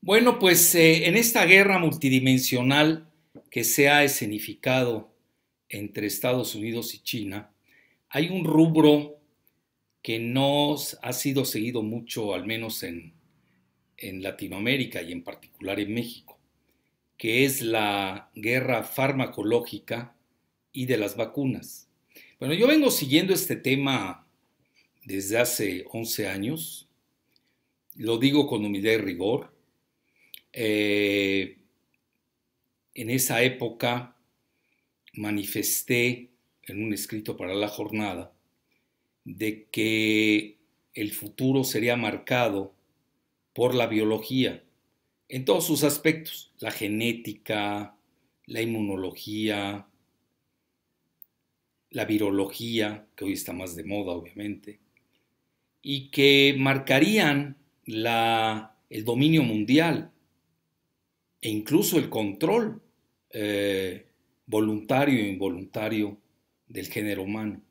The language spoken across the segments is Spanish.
Bueno, pues en esta guerra multidimensional que se ha escenificado entre Estados Unidos y China, hay un rubro que no ha sido seguido mucho, al menos en Latinoamérica y en particular en México, que es la guerra farmacológica y de las vacunas. Bueno, yo vengo siguiendo este tema desde hace 11 años, lo digo con humildad y rigor. En esa época manifesté en un escrito para la jornada de que el futuro sería marcado por la biología en todos sus aspectos, la genética, la inmunología, la virología, que hoy está más de moda obviamente, y que marcarían el dominio mundial e incluso el control voluntario e involuntario del género humano.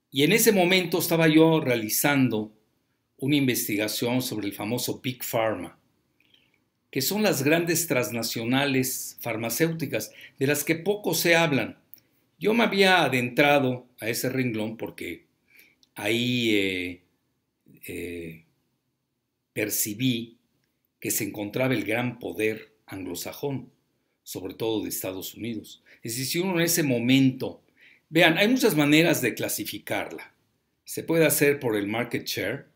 Y en ese momento estaba yo realizando una investigación sobre el famoso Big Pharma, que son las grandes transnacionales farmacéuticas de las que poco se hablan. Yo me había adentrado a ese renglón porque ahí percibí que se encontraba el gran poder anglosajón, sobre todo de Estados Unidos. Es decir, si uno en ese momento, vean, hay muchas maneras de clasificarla. Se puede hacer por el market share,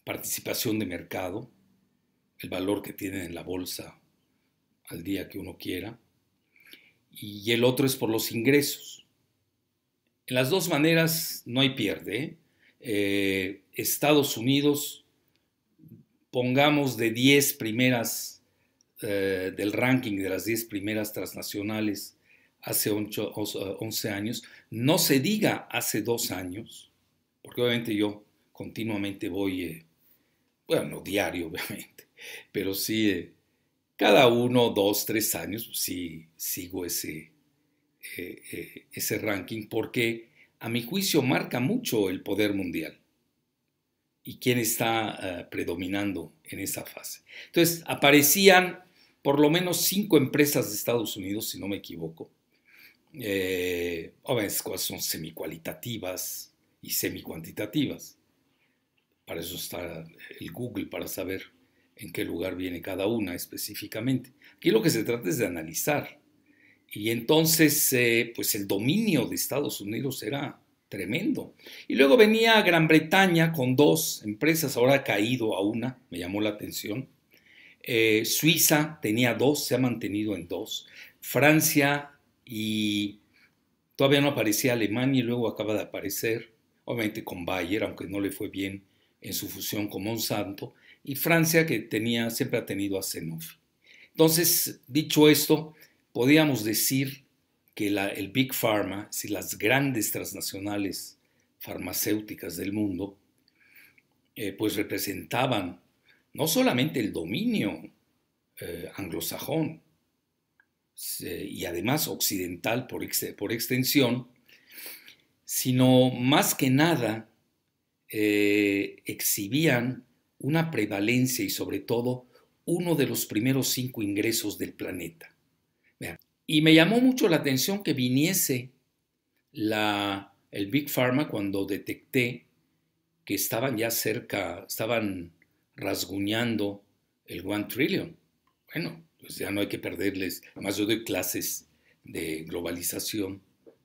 participación de mercado, el valor que tienen en la bolsa al día que uno quiera, y el otro es por los ingresos. En las dos maneras no hay pierde. Estados Unidos, pongamos de 10 primeras del ranking de las 10 primeras transnacionales hace 11 años, no se diga hace 2 años, porque obviamente yo continuamente voy, bueno, no diario obviamente, pero sí cada 1, 2, 3 años sí sigo ese ranking porque a mi juicio marca mucho el poder mundial y quién está predominando en esa fase. Entonces aparecían por lo menos 5 empresas de Estados Unidos, si no me equivoco. Obviamente son semicualitativas y semicuantitativas. Para eso está el Google, para saber en qué lugar viene cada una específicamente. Aquí lo que se trata es de analizar. Y entonces, pues el dominio de Estados Unidos era tremendo. Y luego venía Gran Bretaña con 2 empresas, ahora ha caído a una, me llamó la atención. Suiza tenía 2, se ha mantenido en 2. Francia y todavía no aparecía Alemania y luego acaba de aparecer, obviamente con Bayer, aunque no le fue bien en su fusión con Monsanto, y Francia que siempre ha tenido a Sanofi. Entonces, dicho esto, podríamos decir que el Big Pharma, si las grandes transnacionales farmacéuticas del mundo, pues representaban no solamente el dominio anglosajón y además occidental por extensión, sino más que nada exhibían una prevalencia y sobre todo uno de los primeros 5 ingresos del planeta. Y me llamó mucho la atención que viniese el Big Pharma cuando detecté que estaban ya cerca, estaban rasguñando el 1 trillion. Bueno, pues ya no hay que perderles. Además yo doy clases de globalización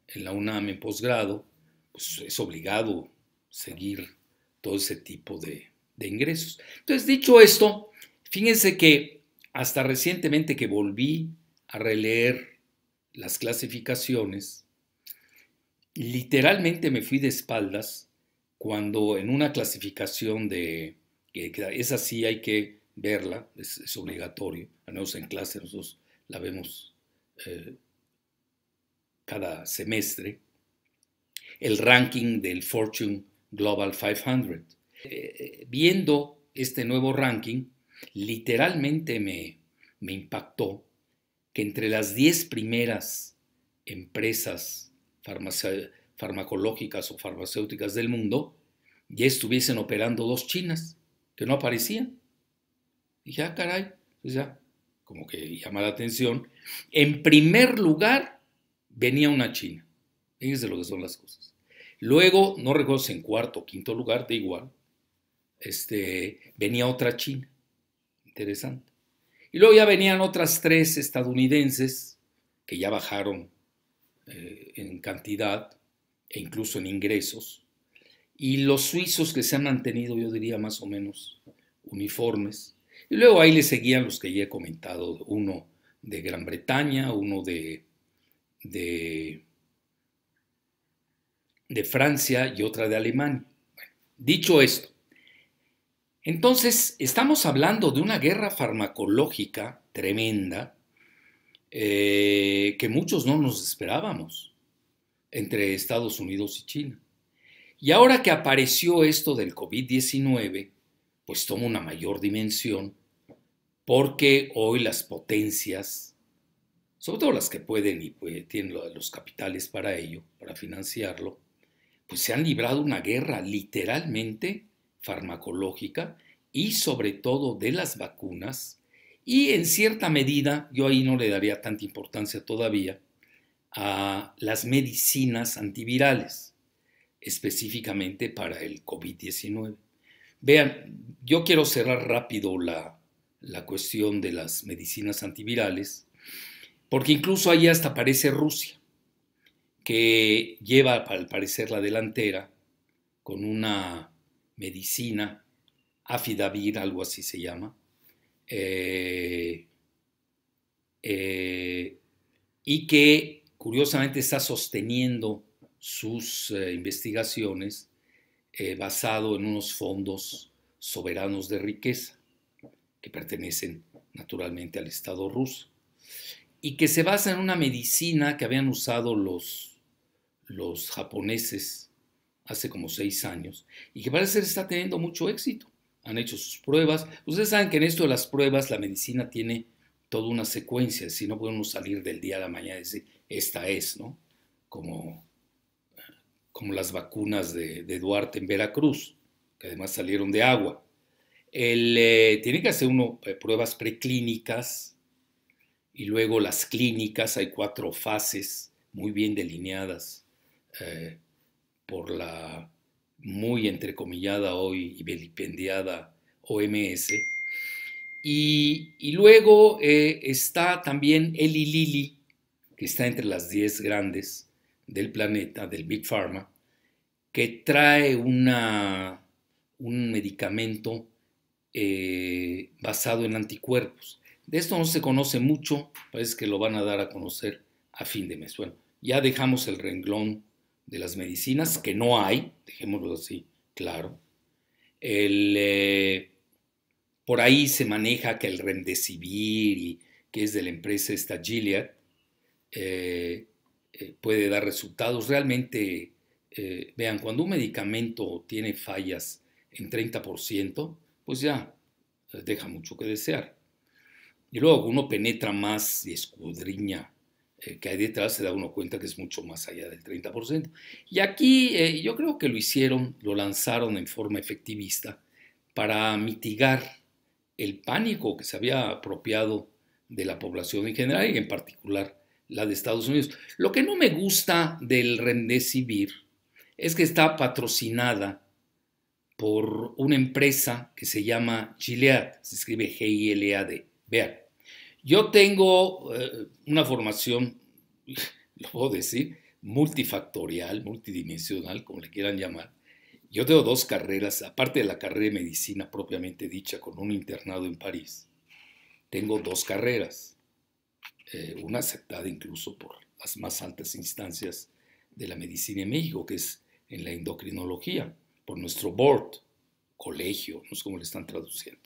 en la UNAM en posgrado, pues es obligado seguir todo ese tipo de ingresos. Entonces, dicho esto, fíjense que hasta recientemente que volví a releer las clasificaciones, literalmente me fui de espaldas cuando en una clasificación que esa sí hay que verla, es obligatorio, al menos en clase nosotros la vemos cada semestre, el ranking del Fortune Global 500. Viendo este nuevo ranking, literalmente me impactó que entre las 10 primeras empresas farmacológicas o farmacéuticas del mundo, ya estuviesen operando 2 chinas que no aparecían. Y dije, caray, pues ya, como que llama la atención. En primer lugar, venía una china. Fíjense lo que son las cosas. Luego, no recuerdo si en cuarto o quinto lugar, da igual, venía otra china. Interesante. Y luego ya venían otras 3 estadounidenses que ya bajaron en cantidad e incluso en ingresos. Y los suizos que se han mantenido, yo diría, más o menos uniformes. Y luego ahí le seguían los que ya he comentado, uno de Gran Bretaña, uno de Francia y otra de Alemania. Bueno, dicho esto, entonces estamos hablando de una guerra farmacológica tremenda que muchos no nos esperábamos entre Estados Unidos y China. Y ahora que apareció esto del COVID-19, pues toma una mayor dimensión porque hoy las potencias, sobre todo las que pueden y tienen los capitales para ello, para financiarlo, pues se han librado una guerra literalmente farmacológica y sobre todo de las vacunas y en cierta medida, yo ahí no le daría tanta importancia todavía, a las medicinas antivirales, específicamente para el COVID-19. Vean, yo quiero cerrar rápido la cuestión de las medicinas antivirales, porque incluso ahí hasta aparece Rusia, que lleva al parecer la delantera con una medicina, Afidavir, algo así se llama, y que curiosamente está sosteniendo sus investigaciones basado en unos fondos soberanos de riqueza que pertenecen naturalmente al Estado ruso y que se basa en una medicina que habían usado los japoneses hace como 6 años y que parece ser está teniendo mucho éxito. Han hecho sus pruebas. Ustedes saben que en esto de las pruebas la medicina tiene toda una secuencia, si no podemos salir del día a la mañana y decir, esta es, ¿no? Como las vacunas de Duarte en Veracruz, que además salieron de agua. Tiene que hacer uno pruebas preclínicas y luego las clínicas, hay 4 fases muy bien delineadas por la muy entrecomillada hoy y vilipendiada OMS. Y luego está también Eli Lilly, que está entre las 10 grandes del planeta, del Big Pharma, que trae un medicamento basado en anticuerpos. De esto no se conoce mucho, parece que lo van a dar a conocer a fin de mes. Bueno, ya dejamos el renglón de las medicinas, que no hay, dejémoslo así, claro. Por ahí se maneja que el Remdesivir, que es de la empresa esta Gilead, puede dar resultados. Realmente, vean, cuando un medicamento tiene fallas en 30%, pues ya deja mucho que desear. Y luego uno penetra más y escudriña que hay detrás, se da uno cuenta que es mucho más allá del 30%. Y aquí yo creo que lo lanzaron en forma efectivista para mitigar el pánico que se había apropiado de la población en general y en particular la de Estados Unidos. Lo que no me gusta del Remdesivir es que está patrocinada por una empresa que se llama Gilead, se escribe G-I-L-A-D. Vean, yo tengo una formación, lo puedo decir, multifactorial, multidimensional, como le quieran llamar. Yo tengo 2 carreras, aparte de la carrera de medicina propiamente dicha, con un internado en París. Tengo 2 carreras, una aceptada incluso por las más altas instancias de la medicina en México, que es en la endocrinología, por nuestro board, colegio, no sé cómo le están traduciendo.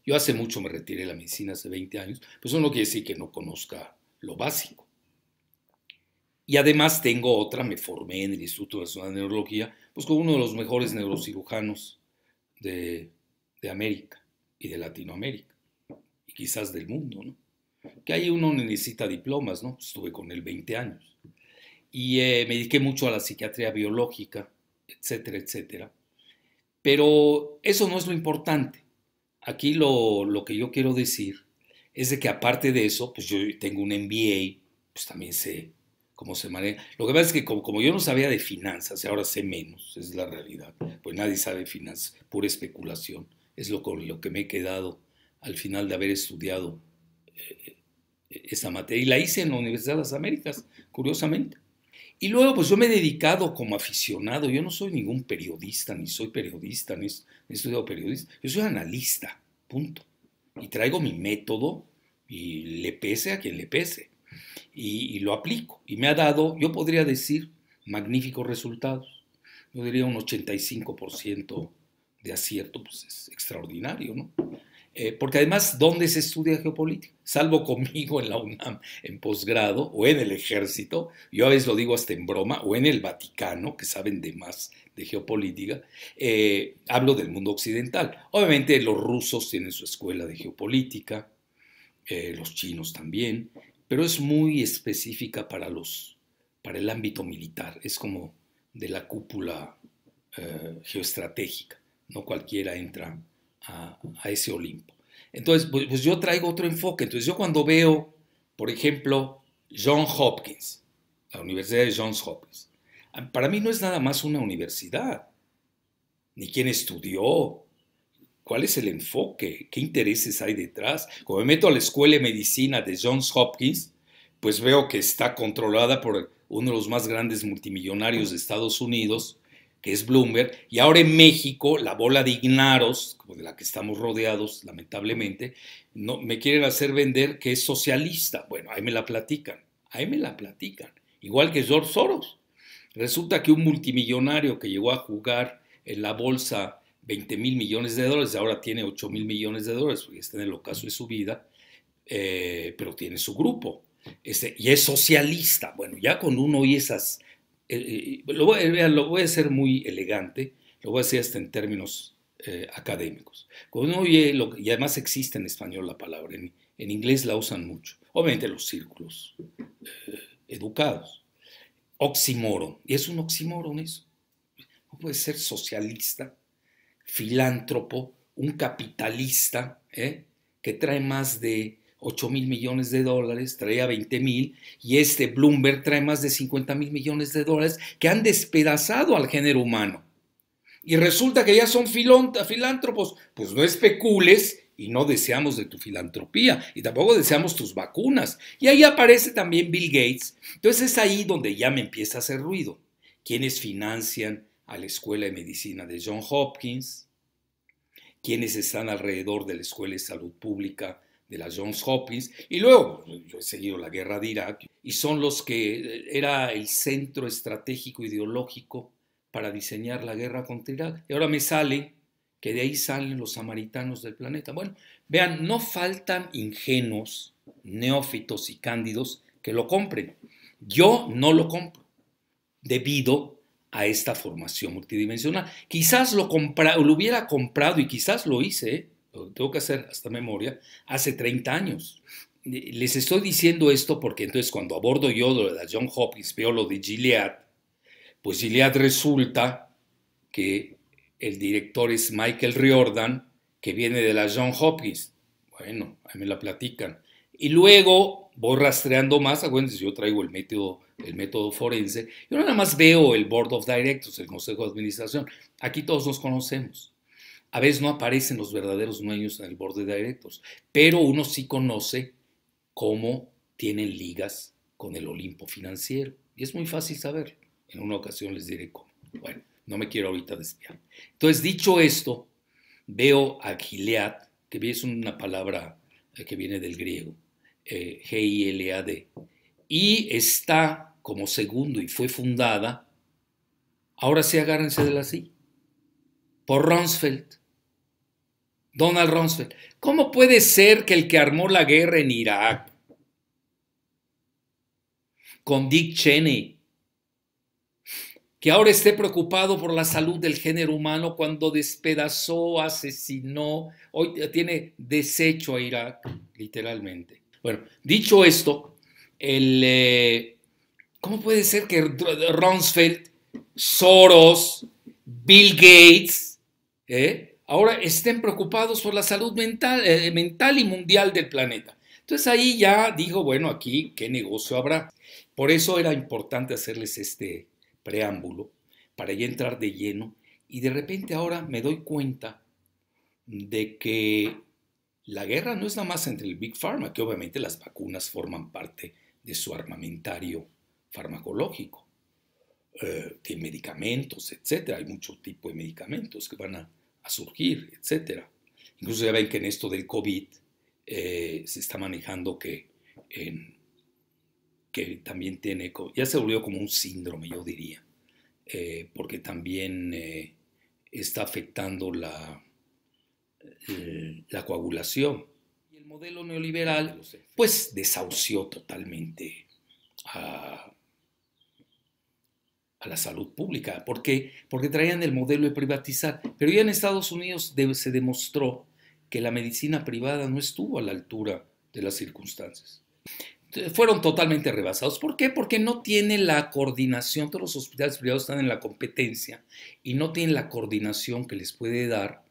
Yo hace mucho me retiré de la medicina, hace 20 años, pues eso no quiere decir que no conozca lo básico. Y además tengo otra, me formé en el Instituto Nacional de Neurología, pues con uno de los mejores neurocirujanos de América y de Latinoamérica, y quizás del mundo, ¿no? Que ahí uno necesita diplomas, ¿no? Estuve con él 20 años. y me dediqué mucho a la psiquiatría biológica, etcétera, etcétera. Pero eso no es lo importante. Aquí lo que yo quiero decir es de que aparte de eso, pues yo tengo un MBA, pues también sé cómo se maneja. Lo que pasa es que como yo no sabía de finanzas y ahora sé menos, es la realidad, pues nadie sabe de finanzas, pura especulación. Es con lo que me he quedado al final de haber estudiado eh, esa materia. Y la hice en la Universidad de las Américas, curiosamente. Y luego, pues yo me he dedicado como aficionado. Yo no soy ningún periodista, ni soy periodista, ni he estudiado periodista. Yo soy analista, punto. Y traigo mi método y le pese a quien le pese. Y lo aplico. Y me ha dado, yo podría decir, magníficos resultados. Yo diría un 85% de acierto, pues es extraordinario, ¿no? Porque además, ¿dónde se estudia geopolítica? Salvo conmigo en la UNAM, en posgrado, o en el ejército, yo a veces lo digo hasta en broma, o en el Vaticano, que saben de más de geopolítica, hablo del mundo occidental. Obviamente los rusos tienen su escuela de geopolítica, los chinos también, pero es muy específica para el ámbito militar, es como de la cúpula geoestratégica, no cualquiera entra a ese Olimpo. Entonces, pues yo traigo otro enfoque. Entonces, yo cuando veo, por ejemplo, Johns Hopkins, la Universidad de Johns Hopkins, para mí no es nada más una universidad, ni quién estudió, cuál es el enfoque, qué intereses hay detrás. Como me meto a la Escuela de Medicina de Johns Hopkins, pues veo que está controlada por uno de los más grandes multimillonarios de Estados Unidos, que es Bloomberg, y ahora en México, la bola de ignaros, como de la que estamos rodeados, lamentablemente, no, me quieren hacer vender que es socialista. Bueno, ahí me la platican, ahí me la platican. Igual que George Soros. Resulta que un multimillonario que llegó a jugar en la bolsa 20,000 millones de dólares, ahora tiene 8,000 millones de dólares, porque está en el ocaso de su vida, pero tiene su grupo. Y es socialista. Bueno, ya con uno y esas lo voy a hacer muy elegante, lo voy a decir hasta en términos académicos. Cuando uno oye, y además existe en español la palabra, en inglés la usan mucho, obviamente los círculos educados. Oxímoron, y es un oxímoron eso. No puede ser socialista, filántropo, un capitalista que trae más de 8,000 millones de dólares, traía 20,000, y este Bloomberg trae más de 50,000 millones de dólares que han despedazado al género humano. Y resulta que ya son filántropos. Pues no especules y no deseamos de tu filantropía y tampoco deseamos tus vacunas. Y ahí aparece también Bill Gates. Entonces es ahí donde ya me empieza a hacer ruido. ¿Quiénes financian a la Escuela de Medicina de Johns Hopkins? ¿Quiénes están alrededor de la Escuela de Salud Pública de la Johns Hopkins? Y luego, yo he seguido la guerra de Irak, y son los que era el centro estratégico ideológico para diseñar la guerra contra Irak. Y ahora me sale que de ahí salen los samaritanos del planeta. Bueno, vean, no faltan ingenuos, neófitos y cándidos que lo compren. Yo no lo compro, debido a esta formación multidimensional. Quizás lo hubiera comprado y quizás lo hice, lo tengo que hacer hasta memoria, hace 30 años. Les estoy diciendo esto porque entonces cuando abordo yo lo de la Johns Hopkins, veo lo de Gilead, pues Gilead resulta que el director es Michael Riordan, que viene de la Johns Hopkins. Bueno, ahí me la platican. Y luego voy rastreando más, acuérdense, yo traigo el método forense, yo nada más veo el Board of Directors, el Consejo de Administración. Aquí todos nos conocemos. A veces no aparecen los verdaderos dueños en el Board of Directors, pero uno sí conoce cómo tienen ligas con el Olimpo financiero. Y es muy fácil saberlo. En una ocasión les diré cómo. Bueno, no me quiero ahorita desviar. Entonces, dicho esto, veo a Gilead, que es una palabra que viene del griego, G-I-L-A-D, y está como segundo y fue fundada, ahora sí agárrense de la silla, por Rumsfeld, Donald Rumsfeld. ¿Cómo puede ser que el que armó la guerra en Irak, con Dick Cheney, que ahora esté preocupado por la salud del género humano cuando despedazó, asesinó, hoy tiene deshecho a Irak, literalmente? Bueno, dicho esto, ¿Cómo puede ser que Rumsfeld, Soros, Bill Gates, ahora estén preocupados por la salud mental y mundial del planeta? Entonces ahí ya digo, bueno, aquí qué negocio habrá. Por eso era importante hacerles este preámbulo, para ya entrar de lleno, y de repente ahora me doy cuenta de que la guerra no es nada más entre el Big Pharma, que obviamente las vacunas forman parte de su armamentario farmacológico, de medicamentos, etcétera. Hay mucho tipo de medicamentos que van a surgir, etcétera. Incluso ya ven que en esto del COVID se está manejando que también tiene, ya se volvió como un síndrome, yo diría, porque también está afectando la coagulación. Y el modelo neoliberal, pues, desahució totalmente a, a la salud pública. ¿Por qué? Porque traían el modelo de privatizar. Pero ya en Estados Unidos se demostró que la medicina privada no estuvo a la altura de las circunstancias. Fueron totalmente rebasados. ¿Por qué? Porque no tiene la coordinación, todos los hospitales privados están en la competencia y no tienen la coordinación que les puede dar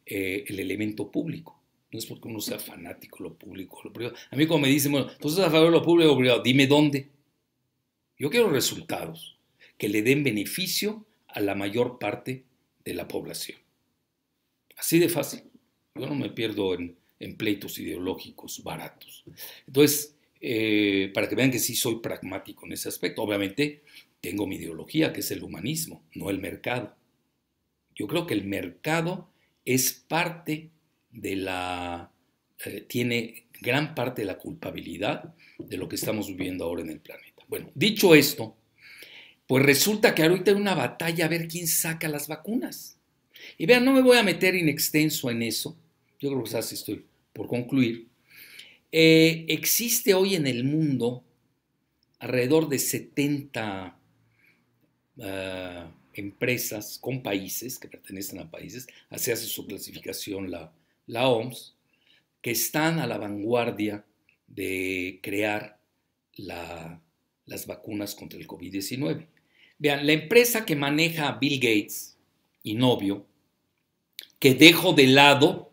el elemento público. No es porque uno sea fanático de lo público o lo privado. A mí como me dicen, bueno, tú estás a favor de lo público o privado, dime dónde. Yo quiero resultados que le den beneficio a la mayor parte de la población. Así de fácil. Yo no me pierdo en pleitos ideológicos baratos. Entonces, para que vean que sí soy pragmático en ese aspecto. Obviamente tengo mi ideología, que es el humanismo, no el mercado. Yo creo que el mercado es parte de tiene gran parte de la culpabilidad de lo que estamos viviendo ahora en el planeta. Bueno, dicho esto, pues resulta que ahorita hay una batalla a ver quién saca las vacunas. Y vean, no me voy a meter in extenso en eso, yo creo que así estoy por concluir. Existe hoy en el mundo alrededor de 70 empresas con países, que pertenecen a países, así hace su clasificación la OMS, que están a la vanguardia de crear las vacunas contra el COVID-19. Vean, la empresa que maneja a Bill Gates, Inovio, que dejo de lado,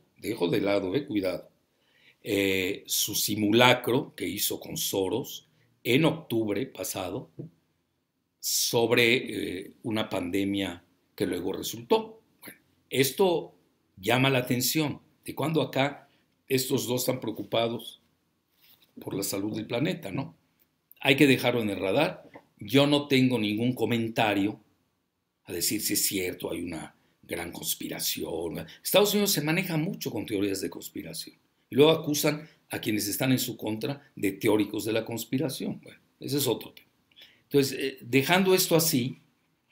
cuidado, su simulacro que hizo con Soros en octubre pasado sobre una pandemia que luego resultó. Bueno, esto llama la atención de cuando acá estos dos están preocupados por la salud del planeta, ¿no? Hay que dejarlo en el radar. Yo no tengo ningún comentario a decir si es cierto, hay una gran conspiración. Estados Unidos se maneja mucho con teorías de conspiración. Y luego acusan a quienes están en su contra de teóricos de la conspiración. Bueno, ese es otro tema. Entonces, dejando esto así,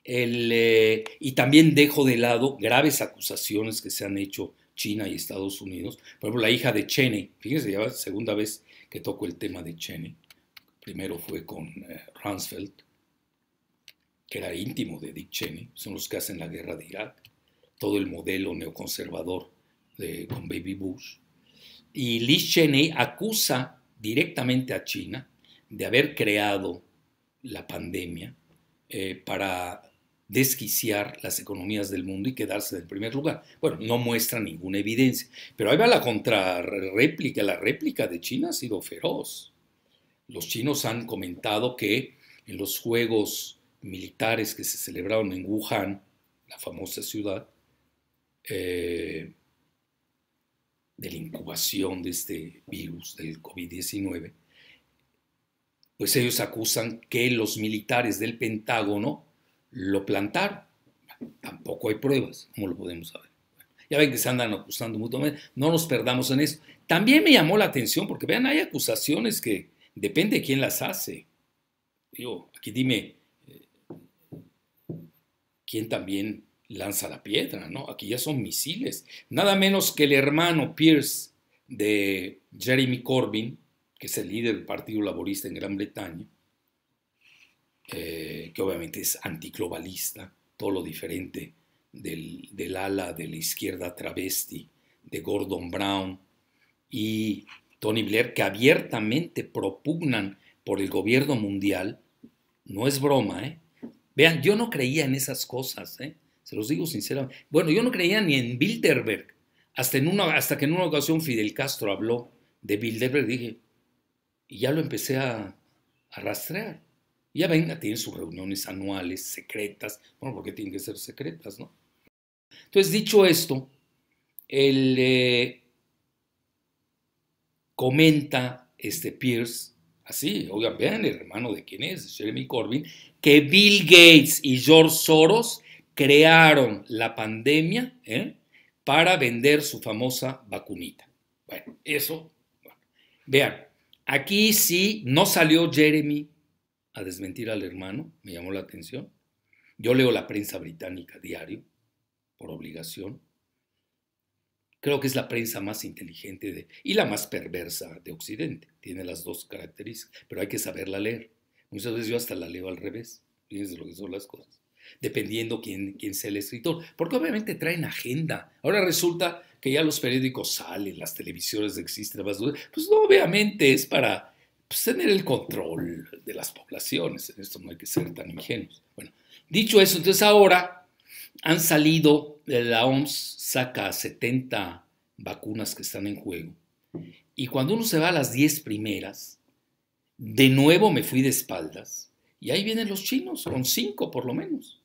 y también dejo de lado graves acusaciones que se han hecho China y Estados Unidos. Por ejemplo, la hija de Cheney, fíjense, ya es la segunda vez que toco el tema de Cheney. Primero fue con Rumsfeld, que era íntimo de Dick Cheney, son los que hacen la guerra de Irak, todo el modelo neoconservador con Baby Bush. Y Liz Cheney acusa directamente a China de haber creado la pandemia para desquiciar las economías del mundo y quedarse en el primer lugar. Bueno, no muestra ninguna evidencia, pero ahí va la contrarréplica. La réplica de China ha sido feroz. Los chinos han comentado que en los juegos militares que se celebraron en Wuhan, la famosa ciudad, de la incubación de este virus, del COVID-19, pues ellos acusan que los militares del Pentágono lo plantaron. Tampoco hay pruebas, ¿cómo lo podemos saber? Ya ven que se andan acusando mutuamente, no nos perdamos en eso. También me llamó la atención, porque vean, hay acusaciones que depende de quién las hace. Digo, aquí dime, ¿quién también lanza la piedra, no? Aquí ya son misiles. Nada menos que el hermano Pierce de Jeremy Corbyn, que es el líder del Partido Laborista en Gran Bretaña, que obviamente es antiglobalista, todo lo diferente del ala de la izquierda travesti de Gordon Brown y Tony Blair, que abiertamente propugnan por el gobierno mundial No es broma, ¿eh? Vean, yo no creía en esas cosas, ¿eh? Se los digo sinceramente. Bueno, yo no creía ni en Bilderberg. Hasta que en una ocasión Fidel Castro habló de Bilderberg, dije, y ya lo empecé a rastrear. Ya venga, tiene sus reuniones anuales, secretas. Bueno, porque tienen que ser secretas, ¿no? Entonces, dicho esto, él comenta Pierce, así, oigan, vean el hermano de quién es, Jeremy Corbyn, que Bill Gates y George Soros crearon la pandemia para vender su famosa vacunita. Bueno, eso, bueno. Vean, aquí sí no salió Jeremy a desmentir al hermano, me llamó la atención. Yo leo la prensa británica diario, por obligación. Creo que es la prensa más inteligente y la más perversa de Occidente. Tiene las dos características, pero hay que saberla leer. Muchas veces yo hasta la leo al revés. Fíjense lo que son las cosas. Dependiendo quién sea el escritor. Porque obviamente traen agenda. Ahora resulta que ya los periódicos salen, las televisiones existen. Pues no, obviamente es para tener el control de las poblaciones. En esto no hay que ser tan ingenuos. Bueno, dicho eso, entonces ahora han salido, la OMS saca 70 vacunas que están en juego. Y cuando uno se va a las 10 primeras, de nuevo me fui de espaldas. Y ahí vienen los chinos, con 5 por lo menos,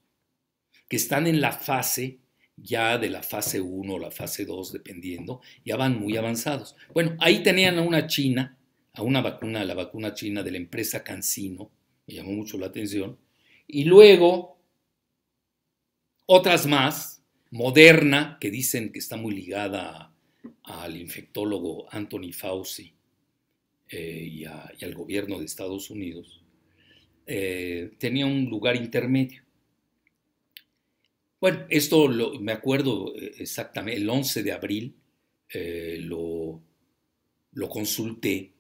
que están en la fase ya de la fase 1 o la fase 2, dependiendo, ya van muy avanzados. Bueno, ahí tenían a una china, a una vacuna, la vacuna china de la empresa CanSino, me llamó mucho la atención, y luego otras más, Moderna, que dicen que está muy ligada al infectólogo Anthony Fauci y al gobierno de Estados Unidos, tenía un lugar intermedio. Bueno, esto me acuerdo exactamente, el 11 de abril lo consulté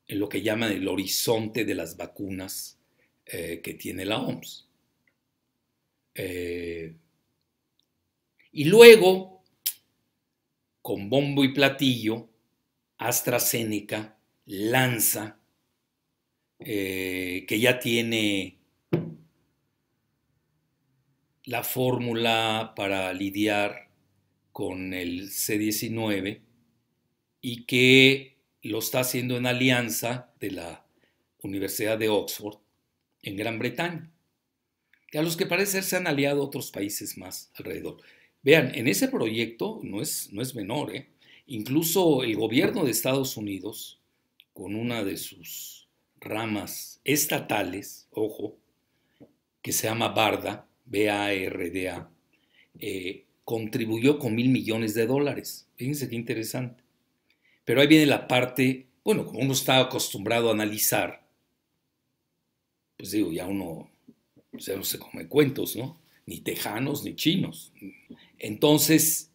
en lo que llaman el horizonte de las vacunas que tiene la OMS. Y luego, con bombo y platillo, AstraZeneca lanza que ya tiene la fórmula para lidiar con el C-19 y que lo está haciendo en alianza de la Universidad de Oxford en Gran Bretaña, que a los que parece ser se han aliado otros países más alrededor. Vean, en ese proyecto no es menor, ¿eh? Incluso el gobierno de Estados Unidos, con una de sus ramas estatales, ojo, que se llama BARDA, B-A-R-D-A, contribuyó con $1,000 millones. Fíjense qué interesante. Pero ahí viene la parte, bueno, como uno está acostumbrado a analizar, pues digo, ya uno, o sea, no se come cuentos, ¿no? Ni tejanos ni chinos. Entonces,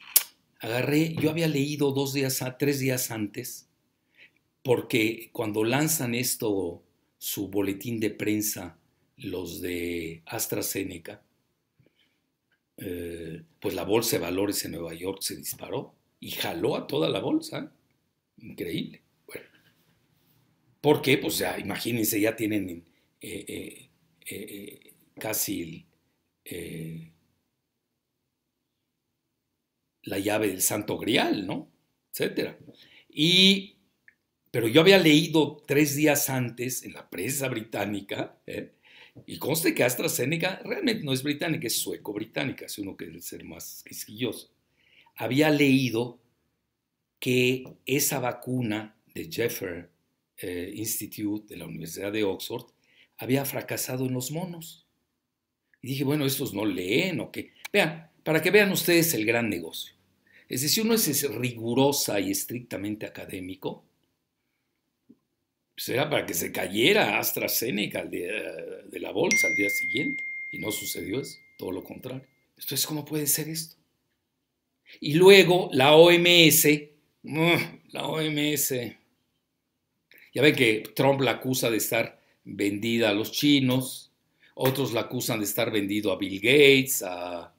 yo había leído 3 días antes, porque cuando lanzan su boletín de prensa, los de AstraZeneca, pues la bolsa de valores en Nueva York se disparó y jaló a toda la bolsa. Increíble. Bueno, ¿por qué? Pues ya, imagínense, ya tienen casi la llave del Santo Grial, ¿no? Etcétera. Pero yo había leído 3 días antes en la prensa británica, y conste que AstraZeneca realmente no es británica, es sueco-británica, si uno quiere ser más quisquilloso. Había leído que esa vacuna de Jeffrey Institute de la Universidad de Oxford había fracasado en los monos. Y dije, bueno, estos no leen o qué. Vean, para que vean ustedes el gran negocio. Es decir, si uno es rigurosa y estrictamente académico, pues era para que se cayera AstraZeneca de la bolsa al día siguiente. Y no sucedió eso, todo lo contrario. Entonces, ¿cómo puede ser esto? Y luego la OMS, ya ven que Trump la acusa de estar vendida a los chinos, otros la acusan de estar vendido a Bill Gates, a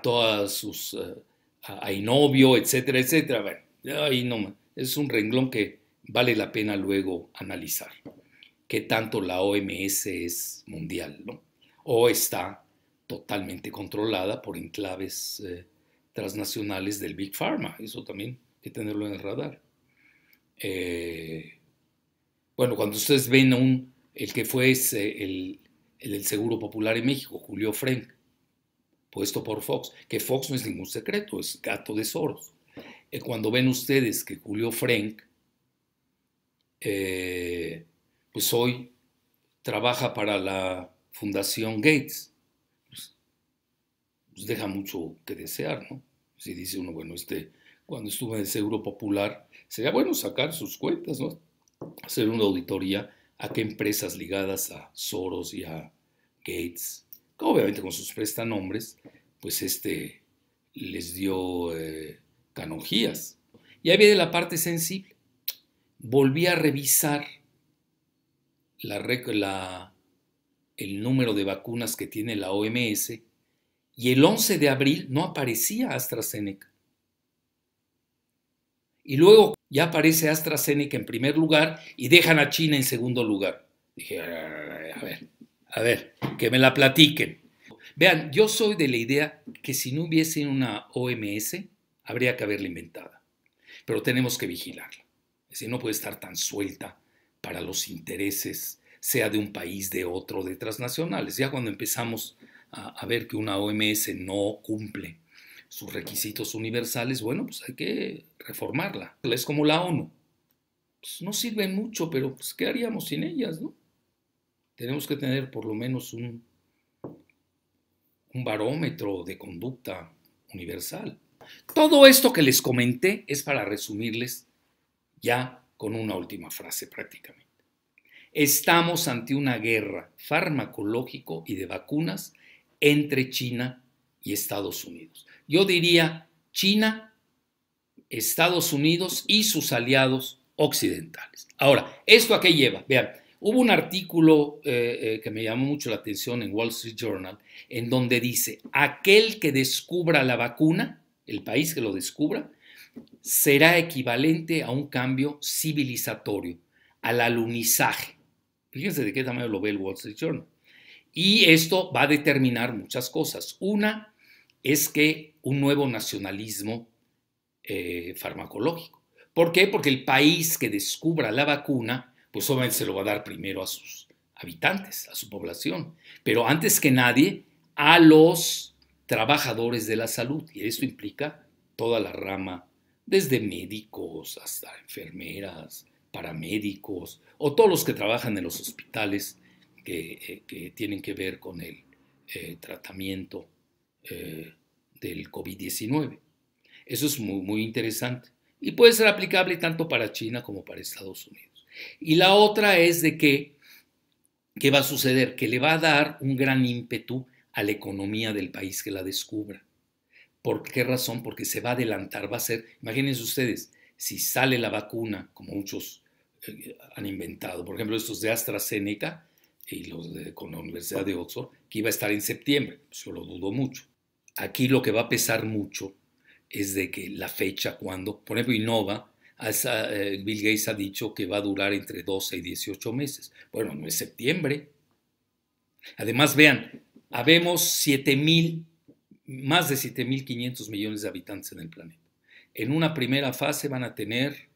todas sus, a Inovio, etcétera, etcétera. Bueno, ahí no, es un renglón que vale la pena luego analizar. qué tanto la OMS es mundial, ¿no? O está totalmente controlada por enclaves transnacionales del Big Pharma. Eso también hay que tenerlo en el radar. Bueno, cuando ustedes ven el que fue el del Seguro Popular en México, Julio Frenk, puesto por Fox, que Fox no es ningún secreto, es gato de Soros. Cuando ven ustedes que Julio Frenk, pues hoy trabaja para la Fundación Gates, pues deja mucho que desear, ¿no? Si dice uno, bueno, cuando estuvo en el Seguro Popular, sería bueno sacar sus cuentas, ¿no? Hacer una auditoría a qué empresas ligadas a Soros y a Gates, obviamente con sus prestanombres, pues les dio canonjías. Y ahí viene la parte sensible. Volví a revisar el número de vacunas que tiene la OMS y el 11 de abril no aparecía AstraZeneca. Y luego ya aparece AstraZeneca en primer lugar y dejan a China en segundo lugar. Dije, a ver, que me la platiquen. Vean, yo soy de la idea que si no hubiese una OMS, habría que haberla inventada. Pero tenemos que vigilarla. Es decir, no puede estar tan suelta para los intereses, sea de un país, de otro, de transnacionales. Ya cuando empezamos a ver que una OMS no cumple sus requisitos universales, bueno, pues hay que reformarla. Es como la ONU. Pues no sirven mucho, pero pues, ¿qué haríamos sin ellas, no? Tenemos que tener por lo menos un barómetro de conducta universal. Todo esto que les comenté es para resumirles ya con una última frase prácticamente. Estamos ante una guerra farmacológico y de vacunas entre China y Estados Unidos. Yo diría China, Estados Unidos y sus aliados occidentales. Ahora, ¿esto a qué lleva? Vean, hubo un artículo que me llamó mucho la atención en Wall Street Journal, en donde dice, aquel que descubra la vacuna, el país que lo descubra, será equivalente a un cambio civilizatorio, al alunizaje. Fíjense de qué tamaño lo ve el Wall Street Journal. Y esto va a determinar muchas cosas. Una es que un nuevo nacionalismo farmacológico. ¿Por qué? Porque el país que descubra la vacuna, pues obviamente se lo va a dar primero a sus habitantes, a su población, pero antes que nadie a los trabajadores de la salud. Y esto implica toda la rama, desde médicos hasta enfermeras, paramédicos, o todos los que trabajan en los hospitales que tienen que ver con el tratamiento del COVID-19. Eso es muy, muy interesante y puede ser aplicable tanto para China como para Estados Unidos. Y la otra es de que, ¿qué va a suceder? Que le va a dar un gran ímpetu a la economía del país que la descubra. ¿Por qué razón? Porque se va a adelantar, va a ser, imagínense ustedes, si sale la vacuna, como muchos han inventado, por ejemplo, estos de AstraZeneca y los con la Universidad de Oxford, que iba a estar en septiembre, yo lo dudo mucho. Aquí lo que va a pesar mucho es de que la fecha cuando, por ejemplo, Innova, Bill Gates ha dicho que va a durar entre 12 y 18 meses. Bueno, no es septiembre. Además, vean, habemos más de 7.500 millones de habitantes en el planeta. En una primera fase van a tener,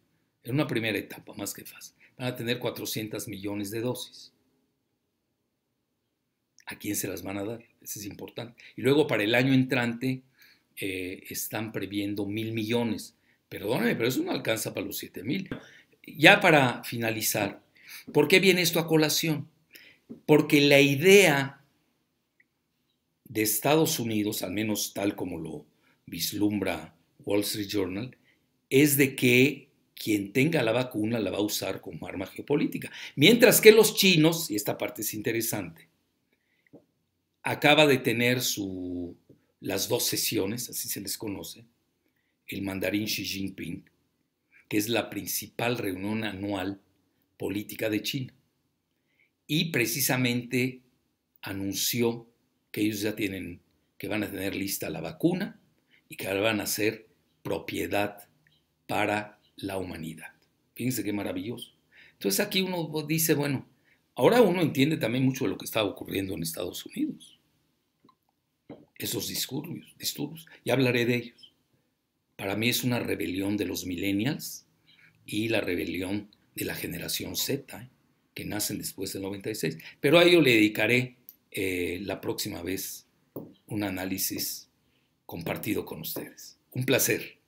en una primera etapa, más que fase, van a tener 400 millones de dosis. ¿A quién se las van a dar? Eso es importante. Y luego para el año entrante están previendo 1.000 millones. Perdóname, pero eso no alcanza para los 7.000. Ya para finalizar, ¿por qué viene esto a colación? Porque la idea de Estados Unidos, al menos tal como lo vislumbra Wall Street Journal, es de que quien tenga la vacuna la va a usar como arma geopolítica. Mientras que los chinos, y esta parte es interesante, acaba de tener las 2 sesiones, así se les conoce, el mandarín Xi Jinping, que es la principal reunión anual política de China. Y precisamente anunció que ellos ya que van a tener lista la vacuna y que van a ser propiedad para la humanidad. Fíjense qué maravilloso. Entonces aquí uno dice, bueno, Ahora uno entiende también mucho de lo que está ocurriendo en Estados Unidos, esos disturbios, y hablaré de ellos. Para mí es una rebelión de los millennials y la rebelión de la generación Z, que nacen después del 96. Pero a ello le dedicaré la próxima vez un análisis compartido con ustedes. Un placer.